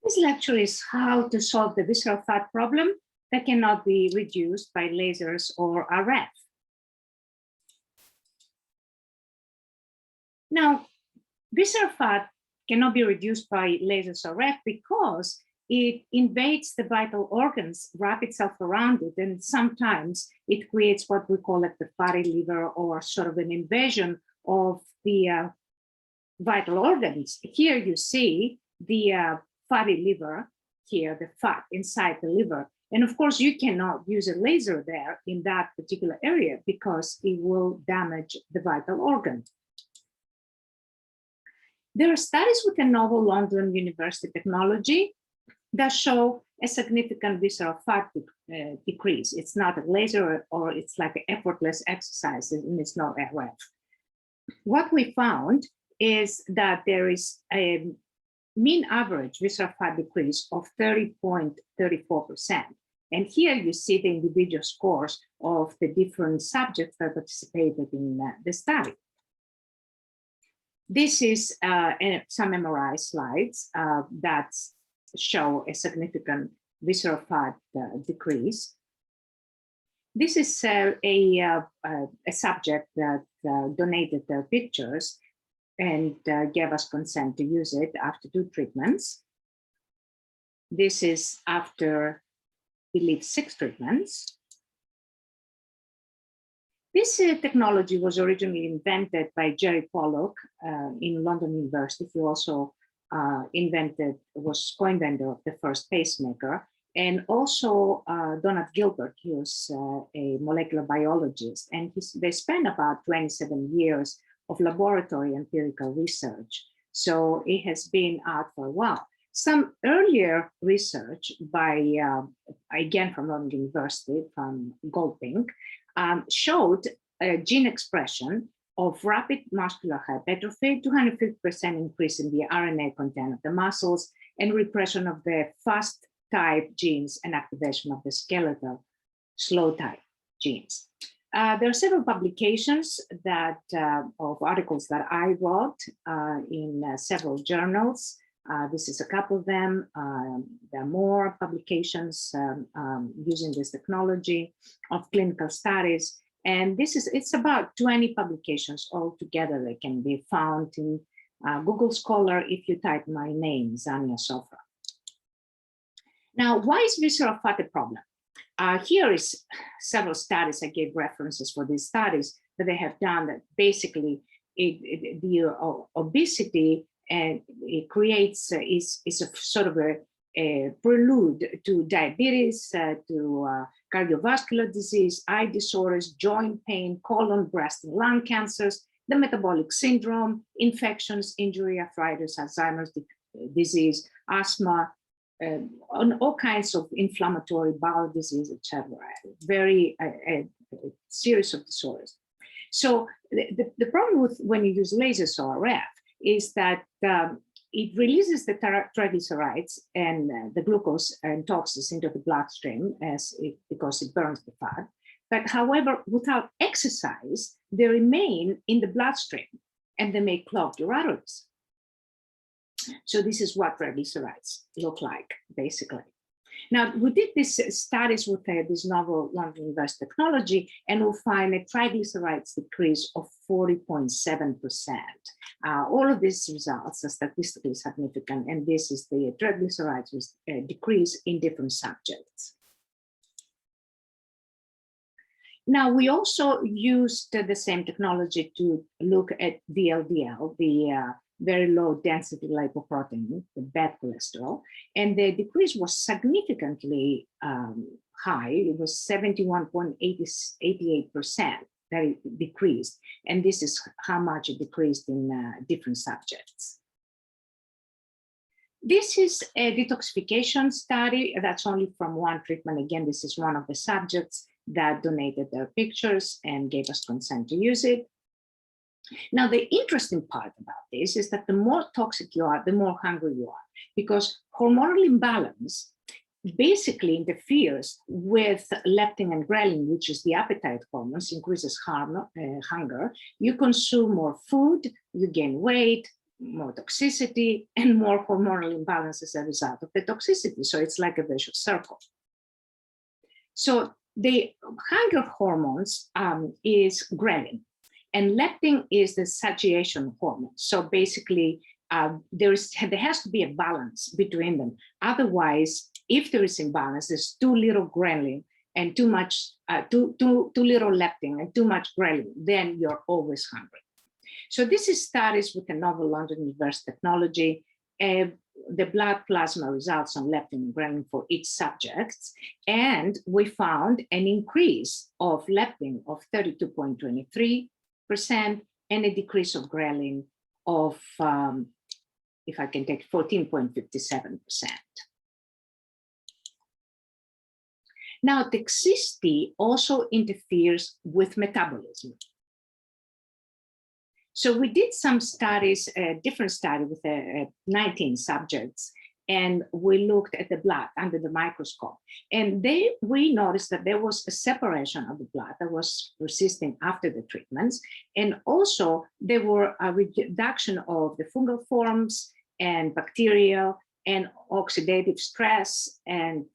This lecture is how to solve the visceral fat problem that cannot be reduced by lasers or RF. Now, visceral fat cannot be reduced by lasers or RF because it invades the vital organs, wrap itself around it, and sometimes it creates what we call like the fatty liver, or sort of an invasion of the vital organs. Here you see the fatty liver, here the fat inside the liver. And of course, you cannot use a laser there in that particular area because it will damage the vital organ. There are studies with the novel London University technology that show a significant visceral fat decrease. It's not a laser, or it's like an effortless exercise, and it's not RF. What we found is that there is a mean average visceral fat decrease of 30.34%. And here you see the individual scores of the different subjects that participated in the study. This is some MRI slides that show a significant visceral fat decrease. This is a subject that donated their pictures and gave us consent to use it after 2 treatments. This is after, I believe, 6 treatments. This technology was originally invented by Gerry Pollock in London University, who also was co-inventor of the first pacemaker, and also Donald Gilbert, who was a molecular biologist, and they spent about 27 years of laboratory empirical research. So it has been out for a while. Some earlier research by, again, from London University, from Goldpink, showed a gene expression of rapid muscular hypertrophy, 250% increase in the RNA content of the muscles, and repression of the fast type genes and activation of the skeletal slow type genes. There are several publications that of articles that I wrote in several journals. This is a couple of them. There are more publications using this technology of clinical studies. And it's about 20 publications altogether that can be found in Google Scholar if you type my name, Zania Sofra. Now, why is visceral fat a problem? Here is several studies. I gave references for these studies that they have done that basically the obesity and it creates is a sort of a prelude to diabetes, to cardiovascular disease, eye disorders, joint pain, colon, breast, and lung cancers, the metabolic syndrome, infections, injury, arthritis, Alzheimer's disease, asthma, on all kinds of inflammatory bowel disease, etc. Very a series of disorders. So the problem with when you use lasers or RF is that it releases the triglycerides and the glucose and toxins into the bloodstream because it burns the fat. But however, without exercise, they remain in the bloodstream and they may clog your arteries. So this is what triglycerides look like, basically. Now, we did these studies with this novel London University technology, and we'll find a triglycerides decrease of 40.7%. All of these results are statistically significant, and this is the triglycerides decrease in different subjects. Now, we also used the same technology to look at VLDL, the very low density lipoprotein, the bad cholesterol, and the decrease was significantly high. It was 71.88% that it decreased, and this is how much it decreased in different subjects. This is a detoxification study that's only from one treatment. Again, this is one of the subjects that donated their pictures and gave us consent to use it. Now, the interesting part about this is that the more toxic you are, the more hungry you are, because hormonal imbalance basically interferes with leptin and ghrelin, which is the appetite hormones, increases hunger. You consume more food, you gain weight, more toxicity, and more hormonal imbalance as a result of the toxicity. So it's like a vicious circle. So the hunger hormones is ghrelin, and leptin is the satiation hormone. So basically, there has to be a balance between them. Otherwise, if there is imbalance, there's too little ghrelin and too little leptin and too much ghrelin, then you're always hungry. So this is studies with the novel London University technology, the blood plasma results on leptin and ghrelin for each subject. And we found an increase of leptin of 32.23% and a decrease of ghrelin of, if I can take 14.57%. Now, toxicity also interferes with metabolism. So we did some studies, a different study with 19 subjects, and we looked at the blood under the microscope. And we noticed that there was a separation of the blood that was persisting after the treatments. And also there were a reduction of the fungal forms and bacterial and oxidative stress. And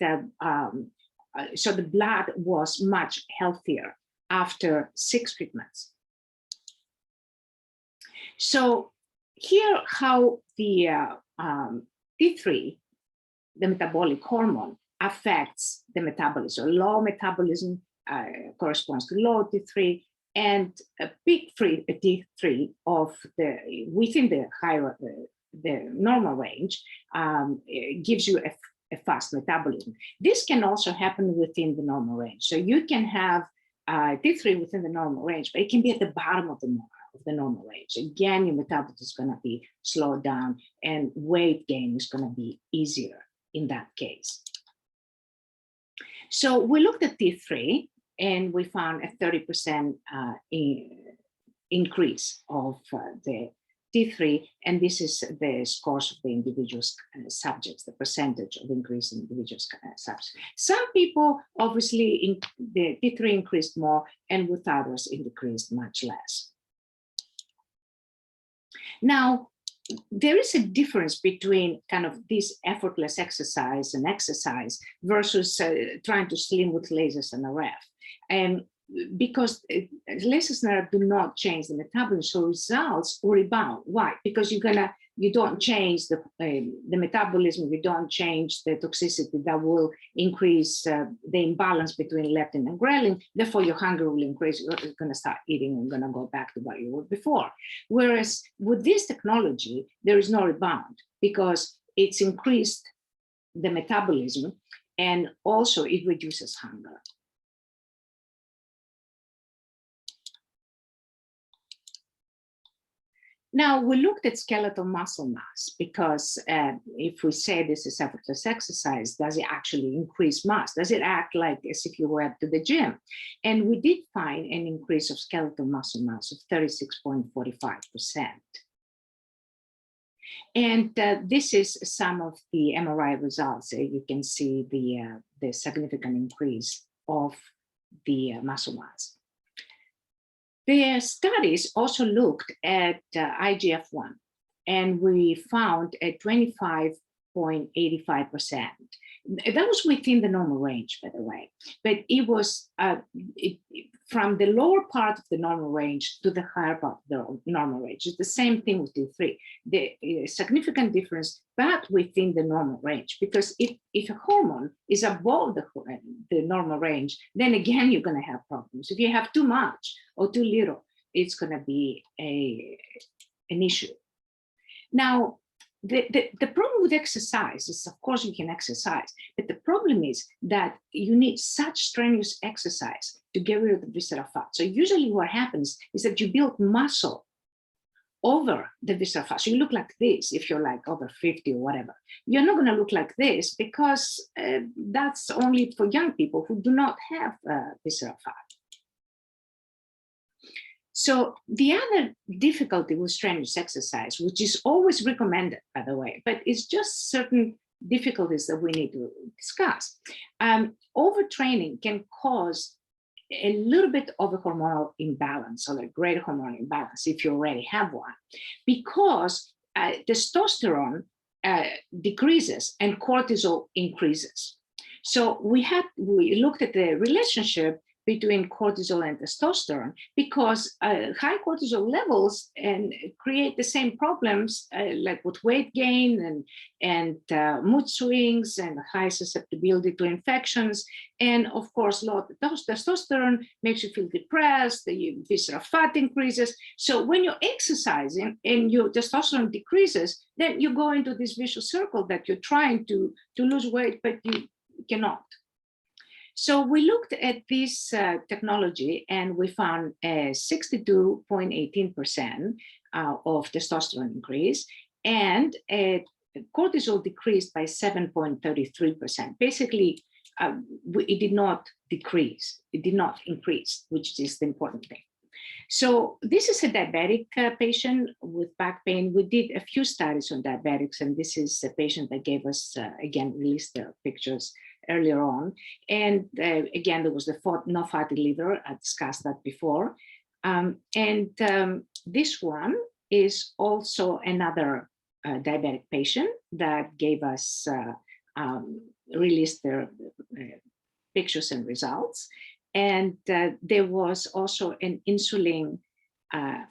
so the blood was much healthier after 6 treatments. So here how the T3, the metabolic hormone, affects the metabolism. Low metabolism corresponds to low T3, and a peak T3 of within the higher the normal range gives you a fast metabolism. This can also happen within the normal range. So you can have T3 within the normal range, but it can be at the bottom of the normal range. Again, your metabolism is going to be slowed down, and weight gain is going to be easier in that case. So we looked at T3, and we found a 30% increase of the T3, and this is the scores of the individual subjects, the percentage of increase in individual subjects. Some people, obviously, the T3 increased more, and with others, it decreased much less. Now, there is a difference between kind of this effortless exercise and exercise versus trying to slim with lasers and RF. And because lasers and RF do not change the metabolism, so results rebound. Why? Because you don't change the metabolism, you don't change the toxicity that will increase the imbalance between leptin and ghrelin. Therefore, your hunger will increase. You're going to start eating and going to go back to what you were before. Whereas with this technology, there is no rebound because it's increased the metabolism, and also it reduces hunger. Now, we looked at skeletal muscle mass because if we say this is effortless exercise, does it actually increase mass? Does it act like as if you went to the gym? And we did find an increase of skeletal muscle mass of 36.45%. And this is some of the MRI results. You can see the significant increase of the muscle mass. The studies also looked at IGF-1, and we found a 25.85%. That was within the normal range, by the way, but it was from the lower part of the normal range to the higher part of the normal range. It's the same thing with T3. The significant difference, but within the normal range, because if a hormone is above the normal range, then again, you're going to have problems. If you have too much or too little, it's going to be an issue. Now, the problem with exercise is, of course, you can exercise, but the problem is that you need such strenuous exercise to get rid of the visceral fat. So usually what happens is that you build muscle over the visceral fat. So you look like this if you're like over 50 or whatever. You're not going to look like this because that's only for young people who do not have visceral fat. So the other difficulty with strenuous exercise, which is always recommended, by the way, but it's just certain difficulties that we need to discuss. Overtraining can cause a little bit of a hormonal imbalance or a greater hormonal imbalance if you already have one, because testosterone decreases and cortisol increases. So we looked at the relationship between cortisol and testosterone, because high cortisol levels and create the same problems like with weight gain and mood swings and high susceptibility to infections. And of course, low testosterone makes you feel depressed, the visceral fat increases. So when you're exercising and your testosterone decreases, then you go into this vicious circle that you're trying to lose weight, but you cannot. So we looked at this technology and we found 62.18% of testosterone increase, and cortisol decreased by 7.33%. Basically, it did not decrease, it did not increase, which is the important thing. So this is a diabetic patient with back pain. We did a few studies on diabetics, and this is a patient that gave us, again, released the pictures earlier on. And again, there was the no fatty liver. I discussed that before. This one is also another diabetic patient that gave us, released their pictures and results. And there was also an insulin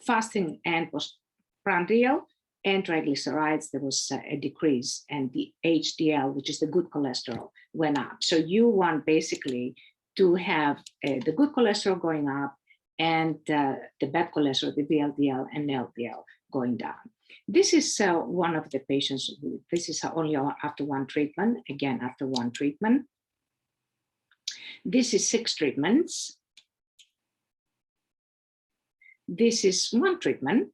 fasting and postprandial and triglycerides. There was a decrease, and the HDL, which is the good cholesterol, went up. So you want basically to have the good cholesterol going up and the bad cholesterol, the VLDL and LDL going down. This is one of the patients. This is only after one treatment, again, after one treatment. This is 6 treatments. This is 1 treatment.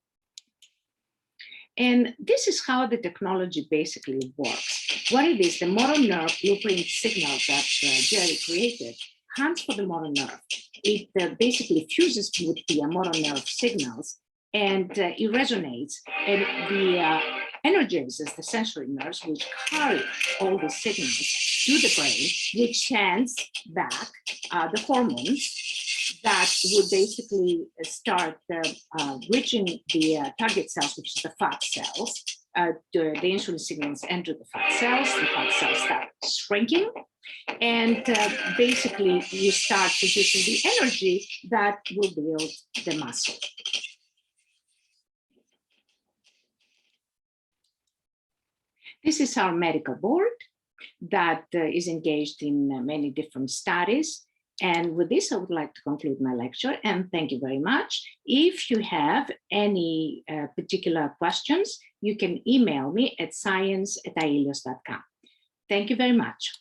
And this is how the technology basically works. What it is, the motor nerve blueprint signal that Gerry created hunts for the motor nerve. It basically fuses with the motor nerve signals, and it resonates, and the energizes the sensory nerves, which carry all the signals to the brain, which sends back the hormones that would basically start reaching the target cells, which is the fat cells. The insulin signals enter the fat cells start shrinking, and basically you start producing the energy that will build the muscle. This is our medical board that is engaged in many different studies. And with this, I would like to conclude my lecture, and thank you very much. If you have any particular questions, you can email me at science@aelios.com. Thank you very much.